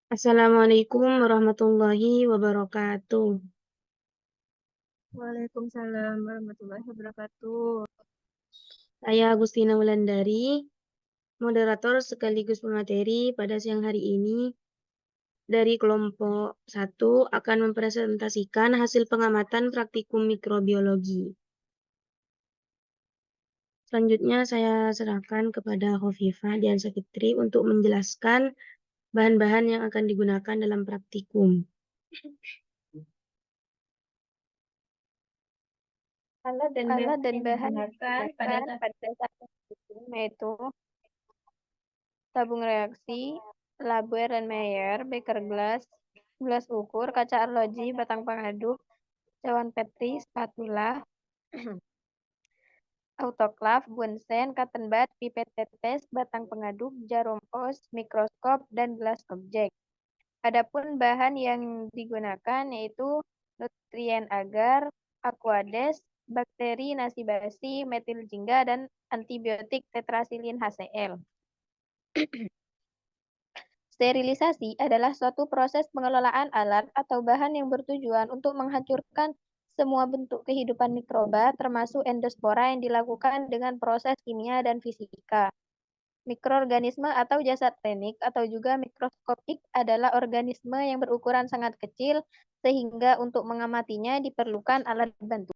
Assalamualaikum warahmatullahi wabarakatuh. Waalaikumsalam warahmatullahi wabarakatuh. Saya Agustina Wulandari, moderator sekaligus pemateri pada siang hari ini dari kelompok 1 akan mempresentasikan hasil pengamatan praktikum mikrobiologi. Selanjutnya saya serahkan kepada Khofifah Diansyah Fitri untuk menjelaskan bahan-bahan yang akan digunakan dalam praktikum. Alat dan bahan yang digunakan pada saat praktikum yaitu tabung reaksi, Labour dan Mayer, beker gelas, gelas ukur, kaca arloji, batang pengaduk, cawan petri, spatula, autoklaf, bunsen, cotton bud, pipet tetes, batang pengaduk, jarum os, mikroskop, dan gelas objek. Adapun bahan yang digunakan yaitu nutrien agar, aquades, bakteri nasi basi, metil jingga, dan antibiotik tetrasilin HCl. Sterilisasi adalah suatu proses pengelolaan alat atau bahan yang bertujuan untuk menghancurkan semua bentuk kehidupan mikroba, termasuk endospora yang dilakukan dengan proses kimia dan fisika. Mikroorganisme atau jasad klinik atau juga mikroskopik adalah organisme yang berukuran sangat kecil sehingga untuk mengamatinya diperlukan alat bantu.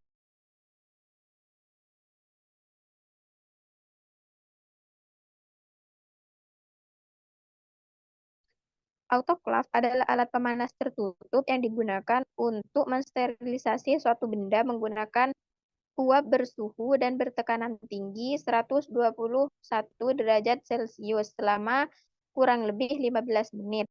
Autoklaf adalah alat pemanas tertutup yang digunakan untuk mensterilisasi suatu benda menggunakan uap bersuhu dan bertekanan tinggi 121 derajat Celcius selama kurang lebih 15 menit.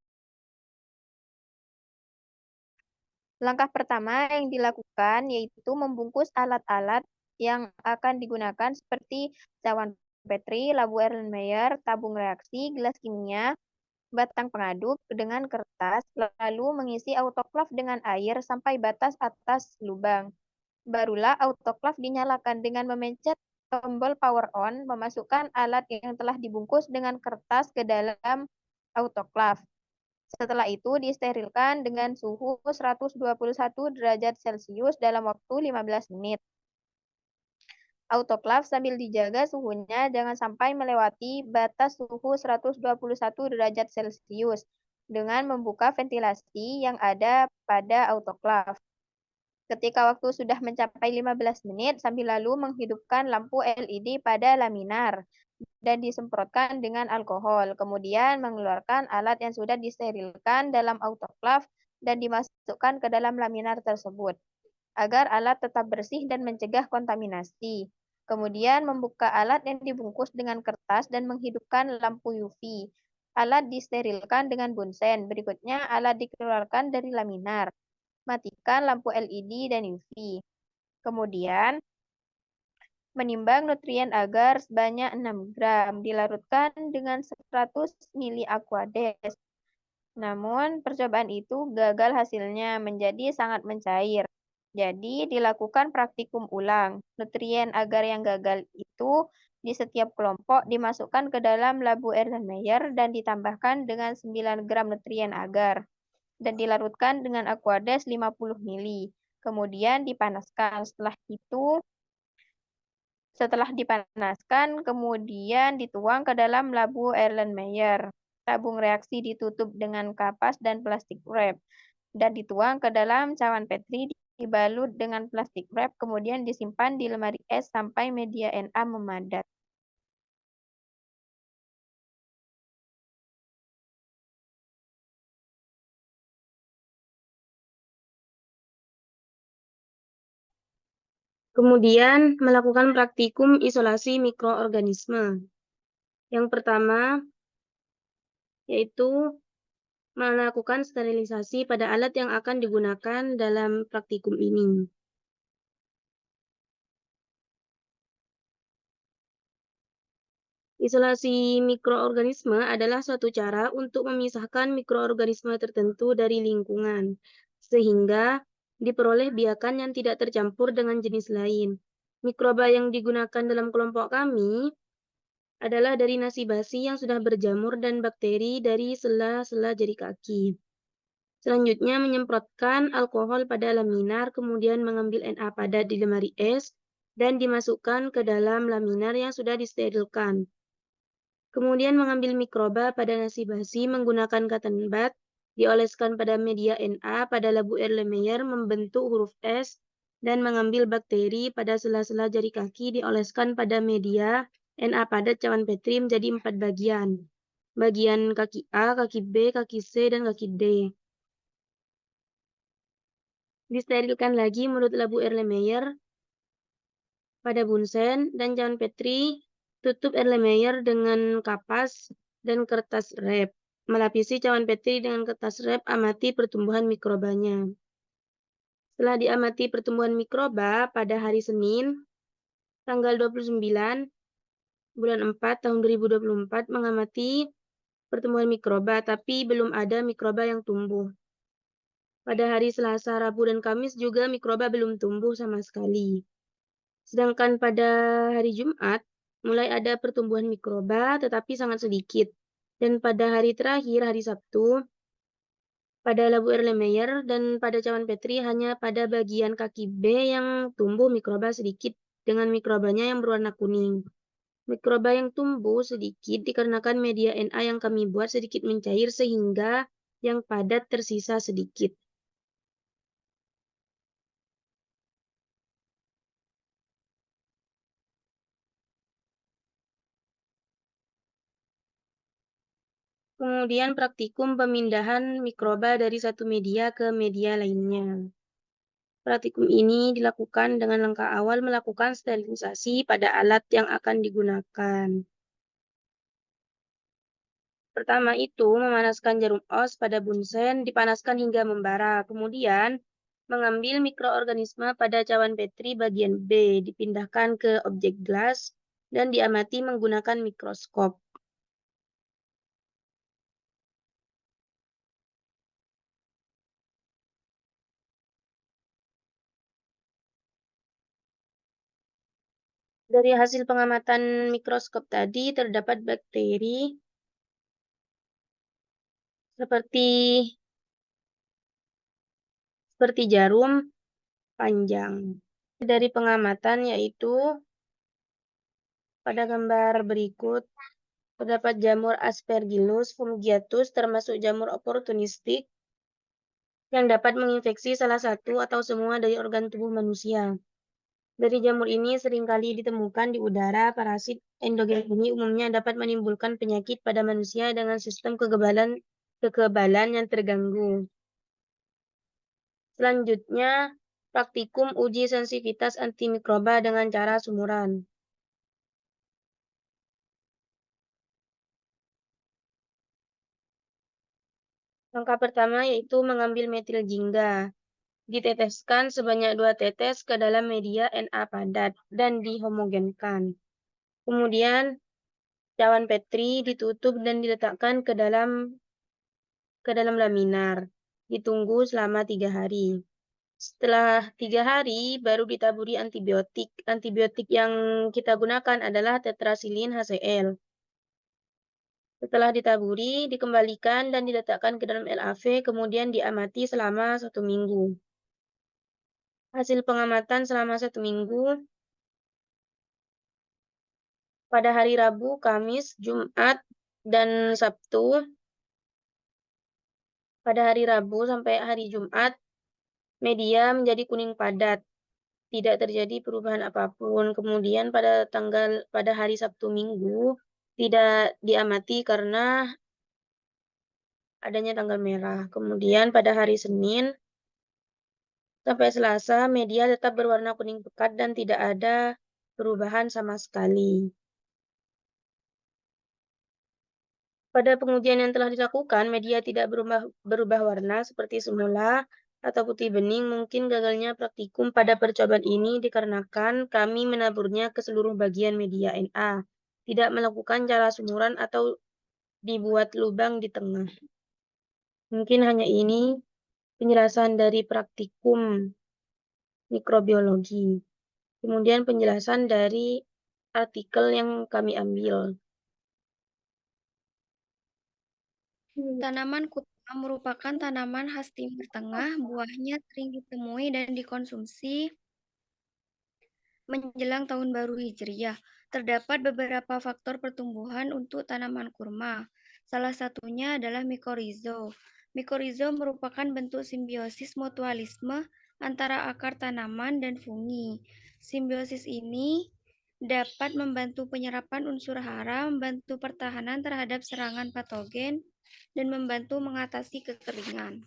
Langkah pertama yang dilakukan yaitu membungkus alat-alat yang akan digunakan seperti cawan petri, Labour dan Mayer, tabung reaksi, gelas kimia, batang pengaduk dengan kertas, lalu mengisi autoklaf dengan air sampai batas atas lubang. Barulah autoklaf dinyalakan dengan memencet tombol power on, memasukkan alat yang telah dibungkus dengan kertas ke dalam autoklaf. Setelah itu disterilkan dengan suhu 121 derajat Celcius dalam waktu 15 menit. Autoklaf sambil dijaga suhunya jangan sampai melewati batas suhu 121 derajat Celcius dengan membuka ventilasi yang ada pada autoklaf. Ketika waktu sudah mencapai 15 menit, sambil lalu menghidupkan lampu LED pada laminar dan disemprotkan dengan alkohol. Kemudian mengeluarkan alat yang sudah disterilkan dalam autoklaf dan dimasukkan ke dalam laminar tersebut agar alat tetap bersih dan mencegah kontaminasi. Kemudian membuka alat yang dibungkus dengan kertas dan menghidupkan lampu UV. Alat disterilkan dengan bunsen. Berikutnya alat dikeluarkan dari laminar. Matikan lampu LED dan UV. Kemudian menimbang nutrien agar sebanyak 6 gram, dilarutkan dengan 100 mili aquades. Namun, percobaan itu gagal hasilnya menjadi sangat mencair. Jadi, dilakukan praktikum ulang. Nutrien agar yang gagal itu di setiap kelompok dimasukkan ke dalam Labour dan Mayer dan ditambahkan dengan 9 gram nutrien agar dan dilarutkan dengan aquades 50 mili. Kemudian dipanaskan. Setelah dipanaskan, kemudian dituang ke dalam labu Erlenmeyer. Tabung reaksi ditutup dengan kapas dan plastik wrap dan dituang ke dalam cawan petri dibalut dengan plastik wrap, kemudian disimpan di lemari es sampai media Na memadat. Kemudian melakukan praktikum isolasi mikroorganisme. Yang pertama yaitu melakukan sterilisasi pada alat yang akan digunakan dalam praktikum ini. Isolasi mikroorganisme adalah suatu cara untuk memisahkan mikroorganisme tertentu dari lingkungan, sehingga diperoleh biakan yang tidak tercampur dengan jenis lain. Mikroba yang digunakan dalam kelompok kami adalah dari nasi basi yang sudah berjamur dan bakteri dari sela-sela jari kaki. Selanjutnya, menyemprotkan alkohol pada laminar, kemudian mengambil Na padat di lemari es, dan dimasukkan ke dalam laminar yang sudah disterilkan. Kemudian mengambil mikroba pada nasi basi menggunakan cotton bud, dioleskan pada media Na pada labu Erlenmeyer membentuk huruf S, dan mengambil bakteri pada sela-sela jari kaki dioleskan pada media Na padat cawan Petri menjadi 4 bagian. Bagian kaki A, kaki B, kaki C, dan kaki D. Disterilkan lagi menurut labu Erlenmeyer pada bunsen dan cawan Petri, tutup Erlenmeyer dengan kapas dan kertas rep. Melapisi cawan Petri dengan kertas rep, amati pertumbuhan mikrobanya. Setelah diamati pertumbuhan mikroba pada hari Senin, tanggal 29 bulan 4 tahun 2024 mengamati pertumbuhan mikroba, tapi belum ada mikroba yang tumbuh. Pada hari Selasa, Rabu, dan Kamis juga mikroba belum tumbuh sama sekali. Sedangkan pada hari Jumat, mulai ada pertumbuhan mikroba, tetapi sangat sedikit. Dan pada hari terakhir, hari Sabtu, pada labu Erlenmeyer dan pada cawan Petri hanya pada bagian kaki B yang tumbuh mikroba sedikit dengan mikrobanya yang berwarna kuning. Mikroba yang tumbuh sedikit dikarenakan media Na yang kami buat sedikit mencair sehingga yang padat tersisa sedikit. Kemudian praktikum pemindahan mikroba dari satu media ke media lainnya. Praktikum ini dilakukan dengan langkah awal melakukan sterilisasi pada alat yang akan digunakan. Pertama itu memanaskan jarum os pada bunsen, dipanaskan hingga membara. Kemudian mengambil mikroorganisme pada cawan Petri bagian B, dipindahkan ke objek gelas dan diamati menggunakan mikroskop. Dari hasil pengamatan mikroskop tadi terdapat bakteri seperti jarum panjang. Dari pengamatan yaitu pada gambar berikut terdapat jamur Aspergillus fumigatus termasuk jamur oportunistik yang dapat menginfeksi salah satu atau semua dari organ tubuh manusia. Dari jamur ini seringkali ditemukan di udara. Parasit endogen ini umumnya dapat menimbulkan penyakit pada manusia dengan sistem kekebalan yang terganggu. Selanjutnya, praktikum uji sensitivitas antimikroba dengan cara sumuran. Langkah pertama yaitu mengambil metil jingga. Diteteskan sebanyak 2 tetes ke dalam media Na padat dan dihomogenkan. Kemudian, cawan Petri ditutup dan diletakkan ke dalam laminar. Ditunggu selama 3 hari. Setelah 3 hari, baru ditaburi antibiotik. Antibiotik yang kita gunakan adalah tetrasilin HCl. Setelah ditaburi, dikembalikan dan diletakkan ke dalam LAV, kemudian diamati selama 1 minggu. Hasil pengamatan selama 1 minggu, pada hari Rabu, Kamis, Jumat, dan Sabtu. Pada hari Rabu sampai hari Jumat, media menjadi kuning padat. Tidak terjadi perubahan apapun. Kemudian pada hari Sabtu Minggu, tidak diamati karena adanya tanggal merah. Kemudian pada hari Senin sampai Selasa, media tetap berwarna kuning pekat dan tidak ada perubahan sama sekali. Pada pengujian yang telah dilakukan, media tidak berubah warna seperti semula atau putih bening. Mungkin gagalnya praktikum pada percobaan ini dikarenakan kami menaburnya ke seluruh bagian media Na, tidak melakukan cara sumuran atau dibuat lubang di tengah. Mungkin hanya ini penjelasan dari praktikum mikrobiologi. Kemudian penjelasan dari artikel yang kami ambil. Tanaman kurma merupakan tanaman khas Timur Tengah. Buahnya sering ditemui dan dikonsumsi menjelang tahun baru Hijriah. Terdapat beberapa faktor pertumbuhan untuk tanaman kurma. Salah satunya adalah mikorizo. Mikorizo merupakan bentuk simbiosis mutualisme antara akar tanaman dan fungi. Simbiosis ini dapat membantu penyerapan unsur hara, membantu pertahanan terhadap serangan patogen, dan membantu mengatasi kekeringan.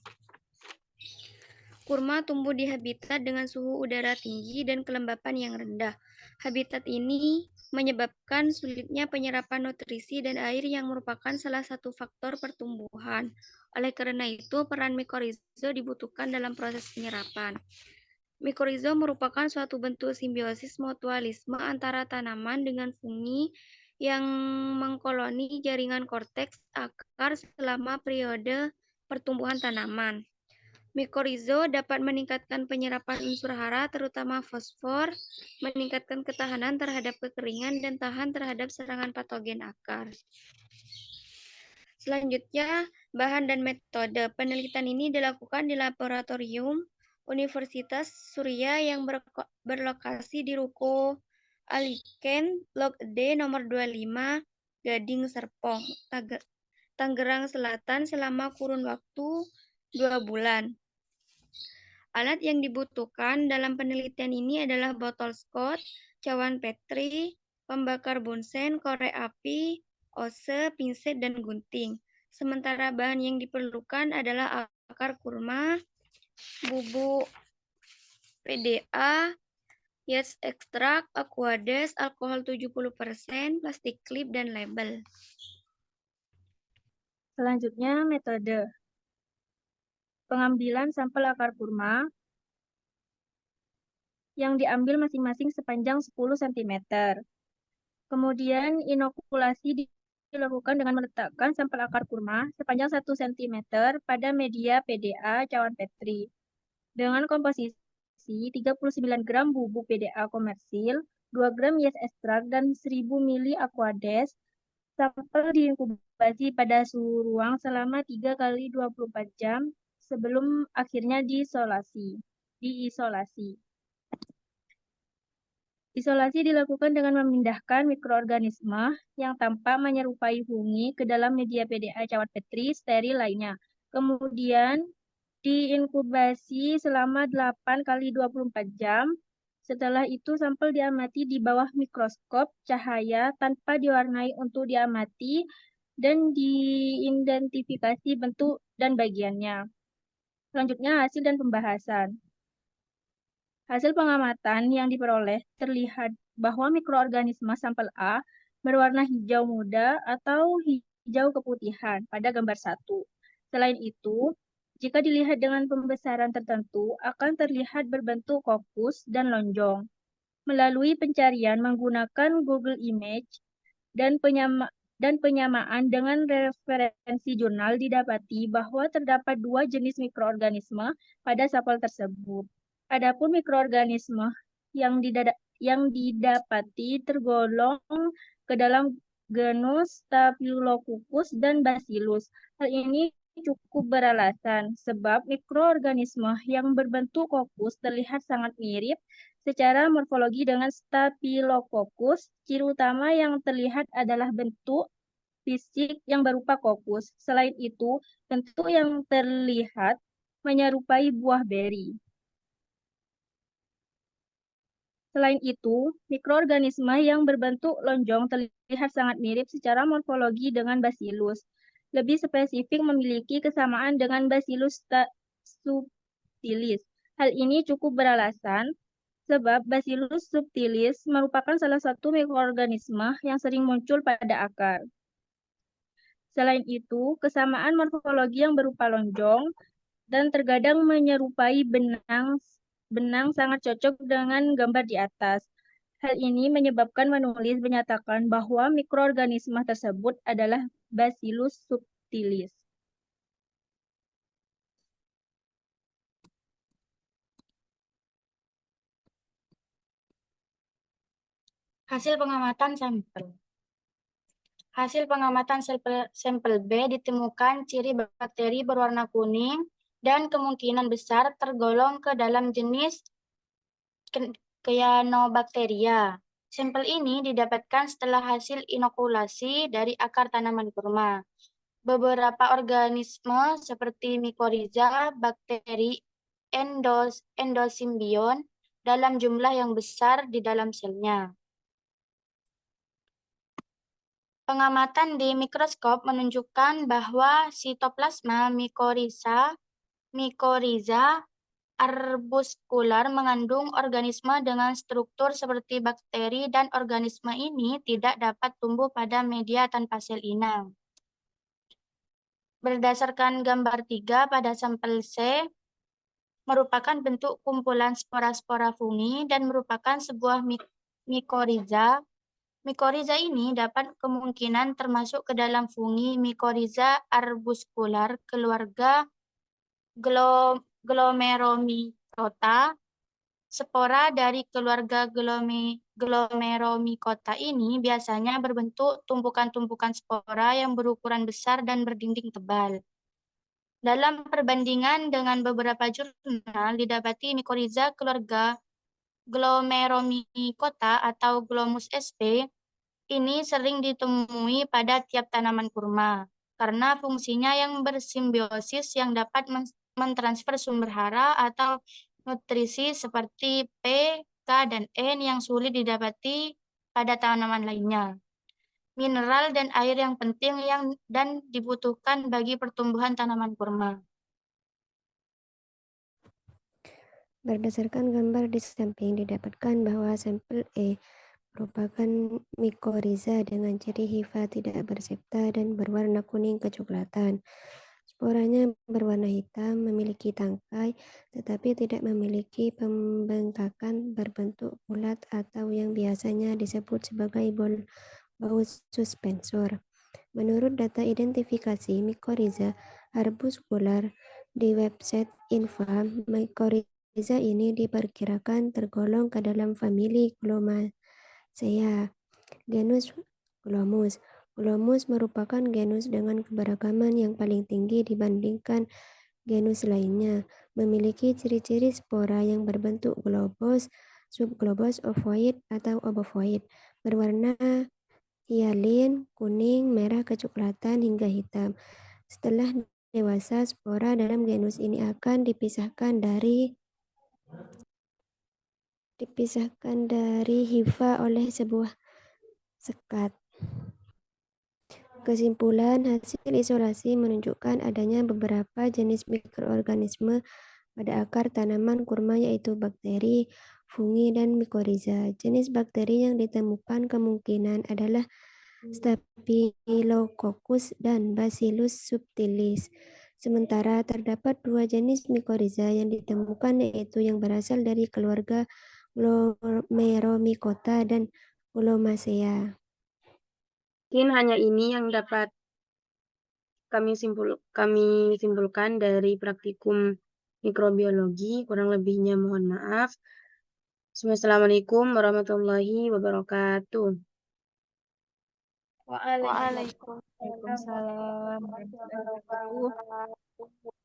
Kurma tumbuh di habitat dengan suhu udara tinggi dan kelembapan yang rendah. Habitat ini menyebabkan sulitnya penyerapan nutrisi dan air yang merupakan salah satu faktor pertumbuhan. Oleh karena itu, peran mikorizo dibutuhkan dalam proses penyerapan. Mikorizo merupakan suatu bentuk simbiosis mutualisme antara tanaman dengan fungi yang mengkoloni jaringan korteks akar selama periode pertumbuhan tanaman. Mikorizo dapat meningkatkan penyerapan unsur hara, terutama fosfor, meningkatkan ketahanan terhadap kekeringan, dan tahan terhadap serangan patogen akar. Selanjutnya, bahan dan metode. Penelitian ini dilakukan di laboratorium Universitas Surya yang berlokasi di Ruko Aliken, Blok D nomor 25, Gading Serpong, Tangerang Selatan selama kurun waktu 2 bulan. Alat yang dibutuhkan dalam penelitian ini adalah botol Scott, cawan Petri, pembakar bunsen, korek api, ose, pinset, dan gunting. Sementara bahan yang diperlukan adalah akar kurma, bubuk PDA, yeast extract, aquades, alkohol 70%, plastik klip, dan label. Selanjutnya, metode pengambilan sampel akar kurma yang diambil masing-masing sepanjang 10 cm. Kemudian inokulasi dilakukan dengan meletakkan sampel akar kurma sepanjang 1 cm pada media PDA cawan Petri dengan komposisi 39 gram bubuk PDA komersil, 2 gram yeast extract, dan 1000 ml aquades. Sampel diinkubasi pada suhu ruang selama 3 kali 24 jam sebelum akhirnya diisolasi. Isolasi dilakukan dengan memindahkan mikroorganisme yang tampak menyerupai fungi ke dalam media PDA cawan Petri steril lainnya. Kemudian diinkubasi selama 8 kali 24 jam. Setelah itu sampel diamati di bawah mikroskop cahaya tanpa diwarnai untuk diamati dan diidentifikasi bentuk dan bagiannya. Selanjutnya hasil dan pembahasan. Hasil pengamatan yang diperoleh terlihat bahwa mikroorganisme sampel A berwarna hijau muda atau hijau keputihan pada gambar 1. Selain itu, jika dilihat dengan pembesaran tertentu, akan terlihat berbentuk kokus dan lonjong. Melalui pencarian menggunakan Google Image dan penyamaan dengan referensi jurnal didapati bahwa terdapat 2 jenis mikroorganisme pada sampel tersebut. Adapun mikroorganisme yang didapati tergolong ke dalam genus Staphylococcus dan Bacillus. Hal ini cukup beralasan sebab mikroorganisme yang berbentuk kokus terlihat sangat mirip secara morfologi dengan Staphylococcus. Ciri utama yang terlihat adalah bentuk fisik yang berupa kokus. Selain itu, bentuk yang terlihat menyerupai buah beri. Selain itu, mikroorganisme yang berbentuk lonjong terlihat sangat mirip secara morfologi dengan Bacillus. Lebih spesifik memiliki kesamaan dengan Bacillus subtilis. Hal ini cukup beralasan sebab Bacillus subtilis merupakan salah satu mikroorganisme yang sering muncul pada akar. Selain itu, kesamaan morfologi yang berupa lonjong dan terkadang menyerupai benang sangat cocok dengan gambar di atas. Hal ini menyebabkan penulis menyatakan bahwa mikroorganisme tersebut adalah Bacillus subtilis. Hasil pengamatan sampel. Hasil pengamatan sampel B ditemukan ciri bakteri berwarna kuning dan kemungkinan besar tergolong ke dalam jenis Cyanobacteria. Sampel ini didapatkan setelah hasil inokulasi dari akar tanaman kurma. Beberapa organisme seperti mycorrhiza, bakteri endosimbion dalam jumlah yang besar di dalam selnya. Pengamatan di mikroskop menunjukkan bahwa sitoplasma mycorrhiza arbuskular mengandung organisme dengan struktur seperti bakteri dan organisme ini tidak dapat tumbuh pada media tanpa sel inang. Berdasarkan gambar 3 pada sampel C, merupakan bentuk kumpulan spora-spora fungi dan merupakan sebuah mycorrhiza. Mycorrhiza ini dapat kemungkinan termasuk ke dalam fungi Mycorrhiza arbuscular keluarga Glomeromycota. Spora dari keluarga Glomeromycota ini biasanya berbentuk tumpukan-tumpukan spora yang berukuran besar dan berdinding tebal. Dalam perbandingan dengan beberapa jurnal, didapati mycorrhiza keluarga Glomeromycota atau Glomus sp ini sering ditemui pada tiap tanaman kurma karena fungsinya yang bersimbiosis yang dapat mentransfer sumber hara atau nutrisi seperti P, K, dan N yang sulit didapati pada tanaman lainnya. Mineral dan air yang penting dan dibutuhkan bagi pertumbuhan tanaman kurma. Berdasarkan gambar di samping didapatkan bahwa sampel E merupakan mycorrhiza dengan ciri hifa tidak bersepta dan berwarna kuning kecoklatan. Sporanya berwarna hitam, memiliki tangkai, tetapi tidak memiliki pembengkakan berbentuk bulat atau yang biasanya disebut sebagai bau suspensor. Menurut data identifikasi mycorrhiza arbuscular di website INVA, mycorrhiza ini diperkirakan tergolong ke dalam famili Glomaceae, genus Glomus. Glomus merupakan genus dengan keberagaman yang paling tinggi dibandingkan genus lainnya. Memiliki ciri-ciri spora yang berbentuk globus, subglobus, ovoid, atau obovoid, berwarna hialin, kuning, merah, kecoklatan, hingga hitam. Setelah dewasa, spora dalam genus ini akan dipisahkan dari hifa oleh sebuah sekat. Kesimpulan, hasil isolasi menunjukkan adanya beberapa jenis mikroorganisme pada akar tanaman kurma yaitu bakteri, fungi, dan mycorrhiza. Jenis bakteri yang ditemukan kemungkinan adalah Staphylococcus dan Bacillus subtilis. Sementara terdapat 2 jenis mycorrhiza yang ditemukan yaitu yang berasal dari keluarga Glomeromycota dan Glomaceae. Mungkin hanya ini yang dapat kami simpulkan dari praktikum mikrobiologi. Kurang lebihnya mohon maaf. Assalamualaikum warahmatullahi wabarakatuh. Waalaikumsalam warahmatullahi wabarakatuh.